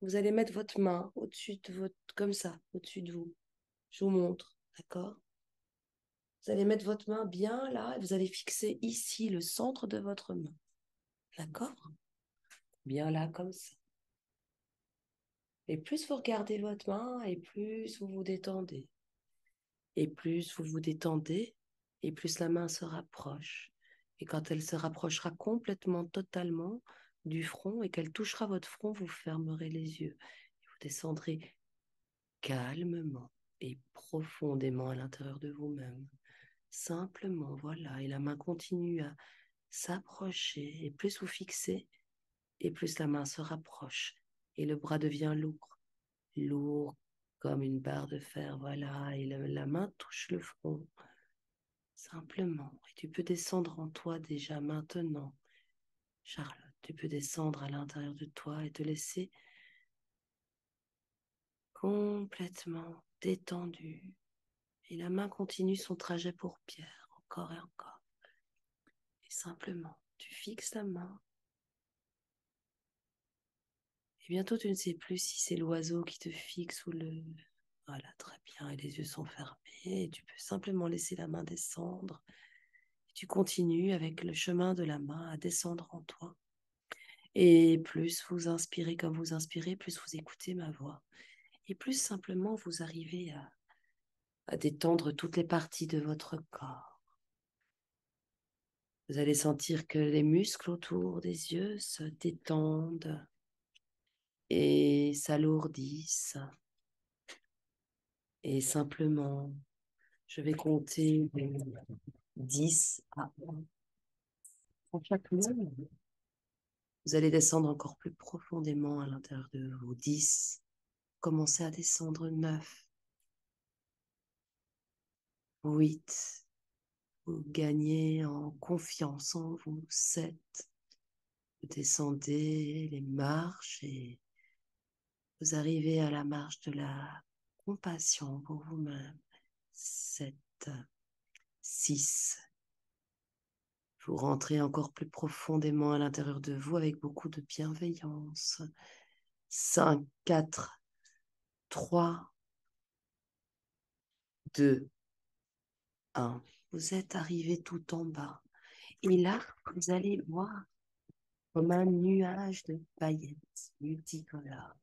Vous allez mettre votre main au-dessus de votre, comme ça, au-dessus de vous. Je vous montre, d'accord? Vous allez mettre votre main bien là et vous allez fixer ici le centre de votre main. D'accord? Bien là, comme ça. Et plus vous regardez votre main, et plus vous vous détendez. Et plus vous vous détendez, et plus la main se rapproche. Et quand elle se rapprochera complètement, totalement du front et qu'elle touchera votre front, vous fermerez les yeux. Et vous descendrez calmement et profondément à l'intérieur de vous-même. Simplement, voilà. Et la main continue à s'approcher. Et plus vous fixez, et plus la main se rapproche. Et le bras devient lourd, lourd comme une barre de fer, voilà. Et la main touche le front. Simplement. Et tu peux descendre en toi déjà maintenant. Charlotte, tu peux descendre à l'intérieur de toi et te laisser complètement détendu. Et la main continue son trajet pour Pierre, encore et encore. Et simplement, tu fixes la main. Et bientôt, tu ne sais plus si c'est l'oiseau qui te fixe ou le... Voilà, très bien. Et les yeux sont fermés. Et tu peux simplement laisser la main descendre. Et tu continues avec le chemin de la main à descendre en toi. Et plus vous inspirez comme vous inspirez, plus vous écoutez ma voix. Et plus simplement vous arrivez à détendre toutes les parties de votre corps. Vous allez sentir que les muscles autour des yeux se détendent et s'alourdissent. Et simplement, je vais compter de 10 à 1. Pour chaque mot, vous allez descendre encore plus profondément à l'intérieur de vous. 10. Commencez à descendre. 9. 8. Vous gagnez en confiance en vous. 7. Vous descendez les marches et vous arrivez à la marche de la compassion pour vous-même. 7. 6. Vous rentrez encore plus profondément à l'intérieur de vous avec beaucoup de bienveillance. 5, 4, 3, 2, 1. Vous êtes arrivé tout en bas. Et là, vous allez voir comme un nuage de paillettes multicolores,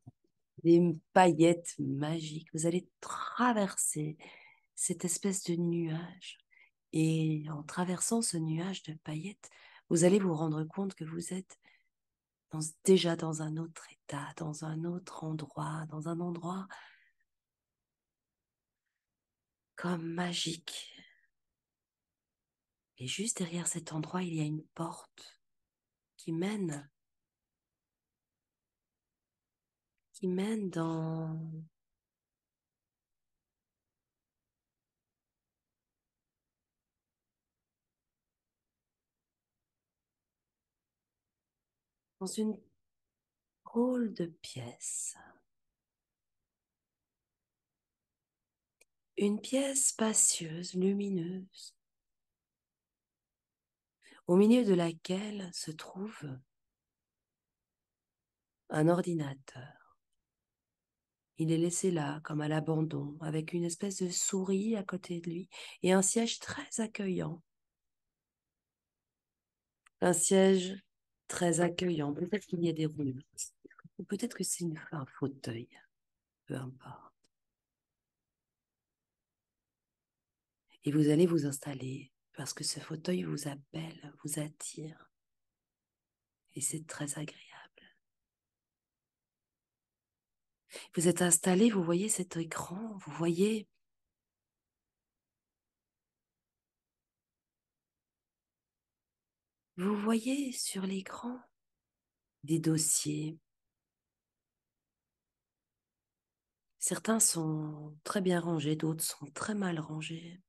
des paillettes magiques. Vous allez traverser cette espèce de nuage. Et en traversant ce nuage de paillettes, vous allez vous rendre compte que vous êtes déjà dans un autre état, dans un autre endroit, dans un endroit comme magique. Et juste derrière cet endroit, il y a une porte qui mène dans une drôle de pièce. Une pièce spacieuse, lumineuse, au milieu de laquelle se trouve un ordinateur. Il est laissé là, comme à l'abandon, avec une espèce de souris à côté de lui et un siège très accueillant. Un siège très accueillant. Peut-être qu'il y a des roulements. Ou peut-être que c'est un fauteuil. Peu importe. Et vous allez vous installer parce que ce fauteuil vous appelle, vous attire. Et c'est très agréable. Vous êtes installé, vous voyez cet écran, vous voyez sur l'écran des dossiers. Certains sont très bien rangés, d'autres sont très mal rangés.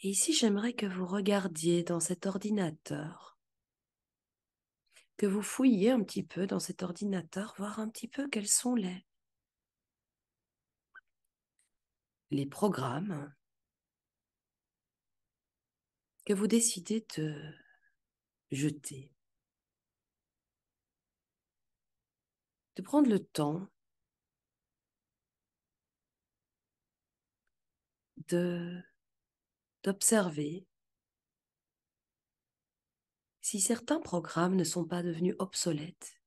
Et ici, j'aimerais que vous regardiez dans cet ordinateur, que vous fouilliez un petit peu dans cet ordinateur, voir un petit peu quels sont les programmes que vous décidez jeter, de prendre le temps de d'observer si certains programmes ne sont pas devenus obsolètes,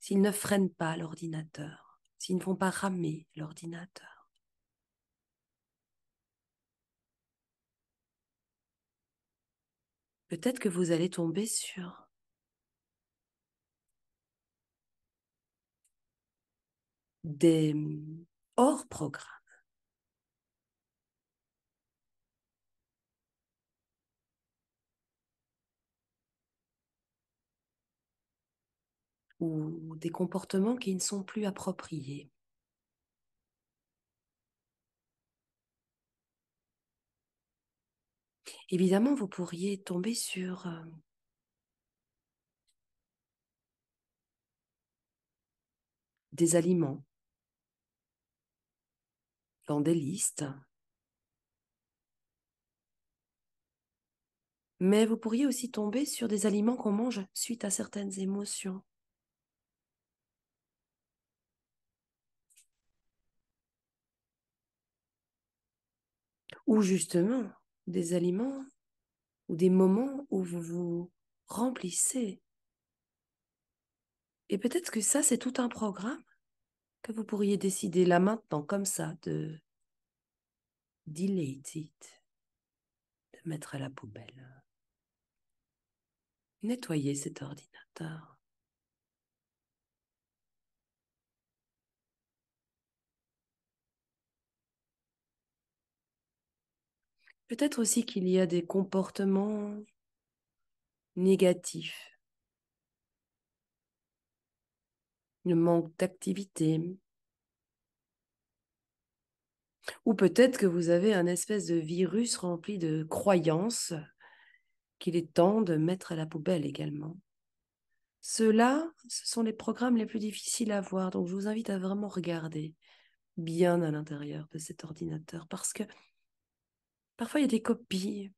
s'ils ne freinent pas l'ordinateur, s'ils ne font pas ramer l'ordinateur. Peut-être que vous allez tomber sur des hors-programmes ou des comportements qui ne sont plus appropriés. Évidemment, vous pourriez tomber sur des aliments dans des listes, mais vous pourriez aussi tomber sur des aliments qu'on mange suite à certaines émotions. Ou justement, des aliments ou des moments où vous vous remplissez. Et peut-être que ça, c'est tout un programme que vous pourriez décider là maintenant, comme ça, de delete it, de mettre à la poubelle. Nettoyer cet ordinateur. Peut-être aussi qu'il y a des comportements négatifs, le manque d'activité, ou peut-être que vous avez un espèce de virus rempli de croyances qu'il est temps de mettre à la poubelle également. Ceux-là, ce sont les programmes les plus difficiles à voir, donc je vous invite à vraiment regarder bien à l'intérieur de cet ordinateur, parce que parfois il y a des copies,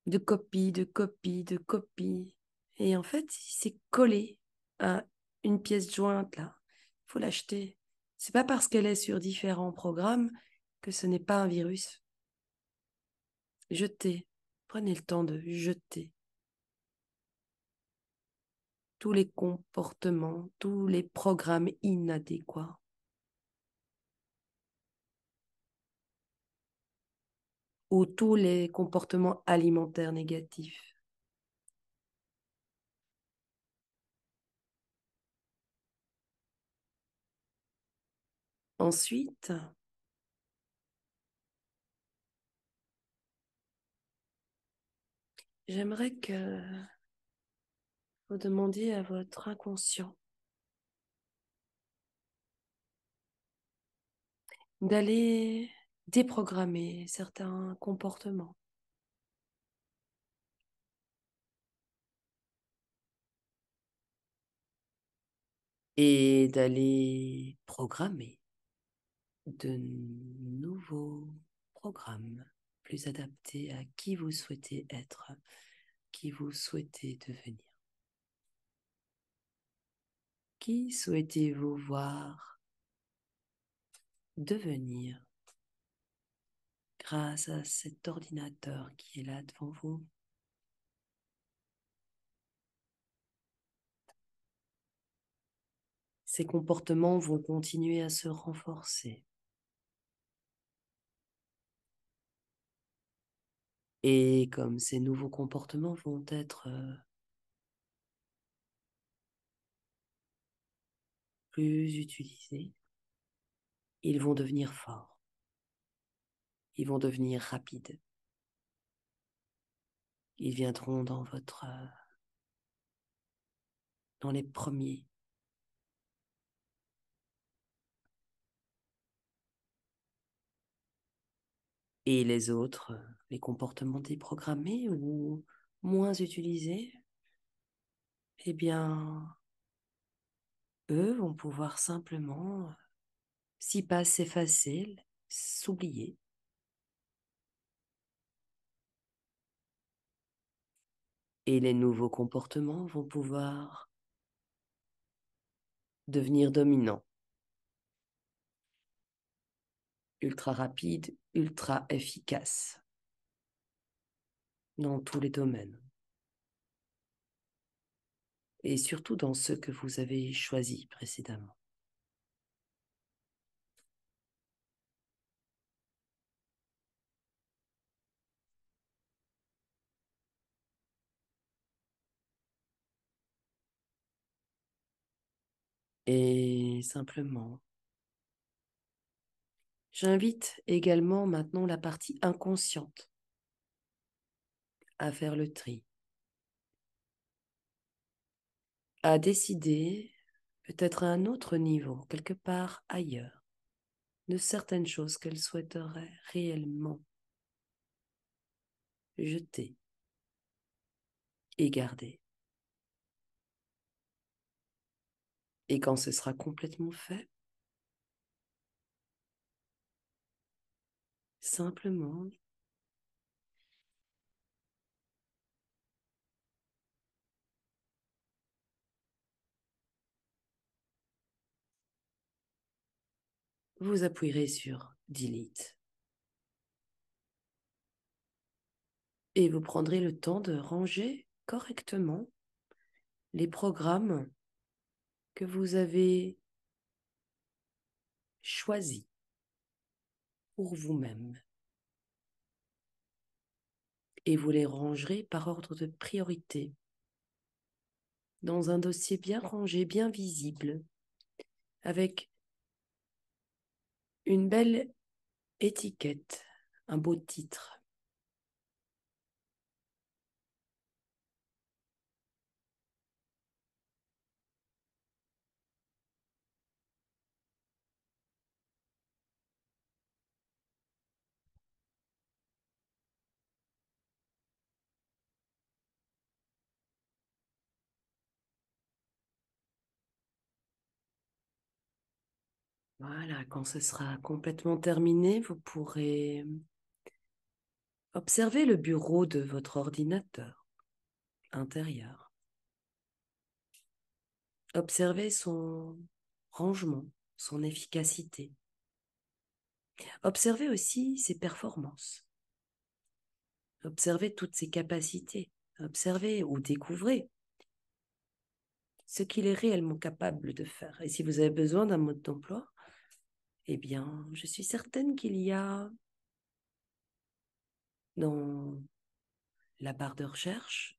de copies, de copies, de copies, et en fait, c'est collé à une pièce jointe là. Il faut l'acheter. C'est pas parce qu'elle est sur différents programmes que ce n'est pas un virus. Jetez. Prenez le temps de jeter tous les comportements, tous les programmes inadéquats ou tous les comportements alimentaires négatifs. Ensuite, j'aimerais que vous demandiez à votre inconscient d'aller déprogrammer certains comportements. Et d'aller programmer de nouveaux programmes plus adaptés à qui vous souhaitez être, qui vous souhaitez devenir. Qui souhaitez-vous voir devenir grâce à cet ordinateur qui est là devant vous? Ces comportements vont continuer à se renforcer. Et comme ces nouveaux comportements vont être plus utilisés, ils vont devenir forts, ils vont devenir rapides, ils viendront dans les premiers. Et les autres, les comportements déprogrammés ou moins utilisés, eh bien, eux vont pouvoir simplement, si pas s'effacer, s'oublier. Et les nouveaux comportements vont pouvoir devenir dominants. Ultra rapide, ultra efficace dans tous les domaines. Et surtout dans ceux que vous avez choisis précédemment. Et simplement, j'invite également maintenant la partie inconsciente à faire le tri, à décider, peut-être à un autre niveau, quelque part ailleurs, de certaines choses qu'elle souhaiterait réellement jeter et garder. Et quand ce sera complètement fait, simplement vous appuierez sur Delete et vous prendrez le temps de ranger correctement les programmes que vous avez choisis pour vous-même. Et vous les rangerez par ordre de priorité dans un dossier bien rangé, bien visible, avec une belle étiquette, un beau titre. Voilà, quand ce sera complètement terminé, vous pourrez observer le bureau de votre ordinateur intérieur. Observez son rangement, son efficacité. Observez aussi ses performances. Observez toutes ses capacités. Observez ou découvrez ce qu'il est réellement capable de faire. Et si vous avez besoin d'un mode d'emploi, eh bien, je suis certaine qu'il y a dans la barre de recherche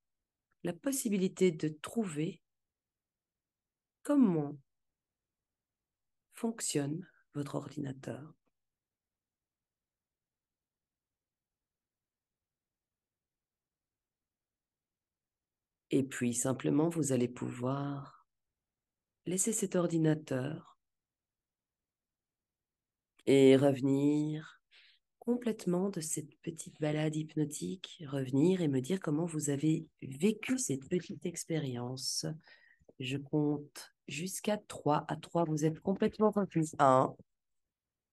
la possibilité de trouver comment fonctionne votre ordinateur. Et puis, simplement, vous allez pouvoir laisser cet ordinateur et revenir complètement de cette petite balade hypnotique, revenir et me dire comment vous avez vécu cette petite expérience. Je compte jusqu'à 3. À 3, vous êtes complètement revenus. 1,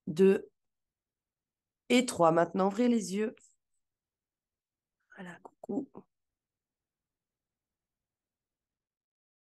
2 et 3. Maintenant, ouvrez les yeux. Voilà, coucou.